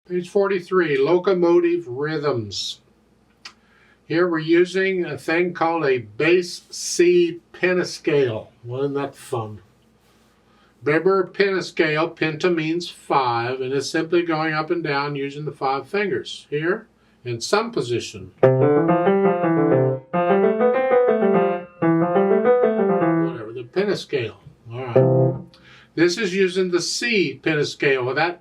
Page 43, Locomotive Rhythms. Here we're using a thing called a bass C pentascale. Wasn't that fun? Faber pentascale, penta means 5, and it's simply going up and down using the 5 fingers. Here, in some position. Whatever, the pentascale. Alright. This is using the C pentascale. Well, that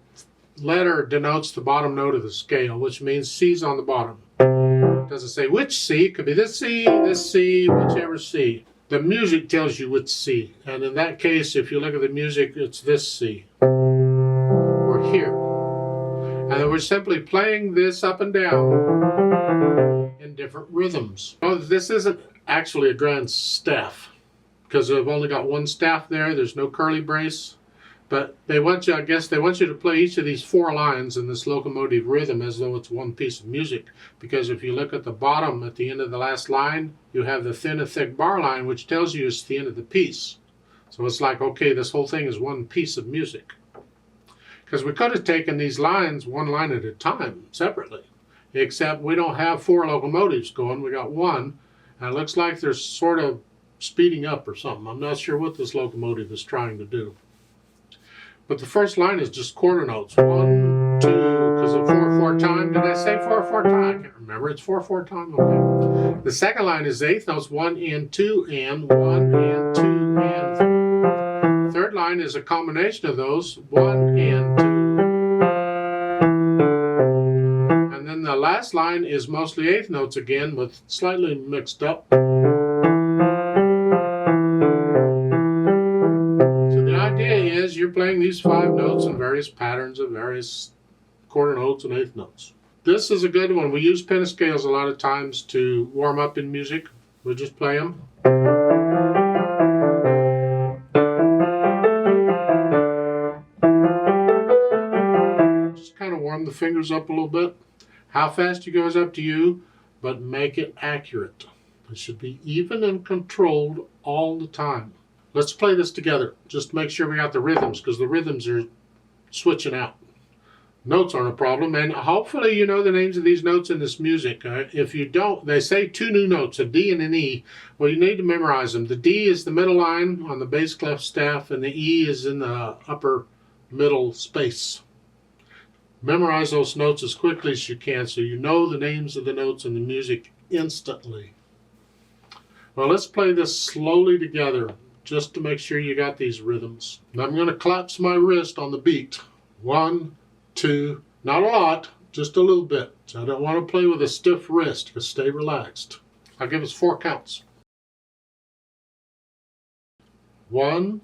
letter denotes the bottom note of the scale, which means C's on the bottom. It doesn't say which C. It could be this C, whichever C. The music tells you which C. And in that case, if you look at the music, it's this C. Or here. And we're simply playing this up and down in different rhythms. Oh, this isn't actually a grand staff, because I've only got one staff there. There's no curly brace. But they want you, I guess, they want you to play each of these 4 lines in this locomotive rhythm as though it's one piece of music. Because if you look at the bottom at the end of the last line, you have the thin and thick bar line, which tells you it's the end of the piece. So it's like, okay, this whole thing is one piece of music. Because we could have taken these lines one line at a time, separately. Except we don't have 4 locomotives going, we got one. And it looks like they're sort of speeding up or something. I'm not sure what this locomotive is trying to do. But the first line is just quarter notes. 1, 2, because of 4/4 time. Did I say 4/4 time? I can't remember. It's 4/4 time. Okay. The second line is eighth notes. 1 and 2 and 1 and 2 and. Third line is a combination of those. 1 and 2. And then the last line is mostly eighth notes again, with slightly mixed up. You're playing these 5 notes in various patterns of various quarter notes and eighth notes. This is a good one. We use pentascales a lot of times to warm up in music. We just play them. Just kind of warm the fingers up a little bit. How fast you go is up to you, but make it accurate. It should be even and controlled all the time. Let's play this together, just to make sure we got the rhythms, because the rhythms are switching out. Notes aren't a problem, and hopefully you know the names of these notes in this music. If you don't, they say 2 new notes, a D and an E. Well, you need to memorize them. The D is the middle line on the bass clef staff, and the E is in the upper middle space. Memorize those notes as quickly as you can so you know the names of the notes in the music instantly. Well, let's play this slowly together, just to make sure you got these rhythms. Now I'm going to collapse my wrist on the beat. 1, 2, not a lot, just a little bit. So I don't want to play with a stiff wrist, because stay relaxed. I'll give us 4 counts. 1,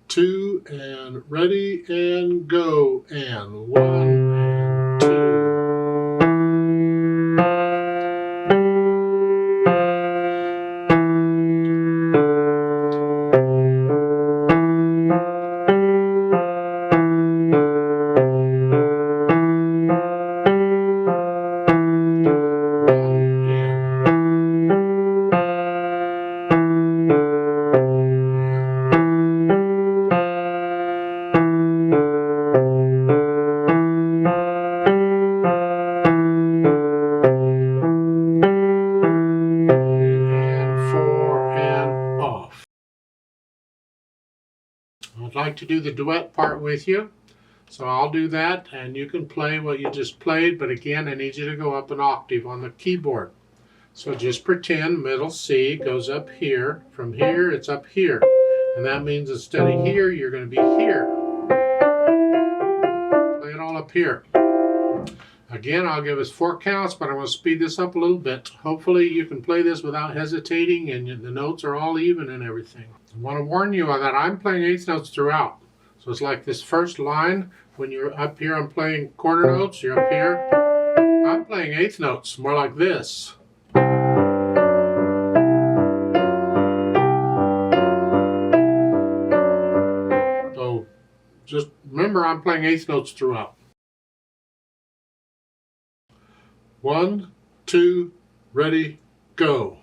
2, and ready, and go, and 1, and 2. I'd like to do the duet part with you, so I'll do that, and you can play what you just played, but again, I need you to go up an octave on the keyboard. So just pretend middle C goes up here. From here, it's up here, and that means instead of here, you're going to be here. Play it all up here. Again, I'll give us 4 counts, but I'm going to speed this up a little bit. Hopefully you can play this without hesitating, and the notes are all even and everything. I want to warn you that I'm playing eighth notes throughout. So it's like this first line, when you're up here, I'm playing quarter notes, you're up here. I'm playing eighth notes, more like this. So just remember, I'm playing eighth notes throughout. 1, 2, ready, go.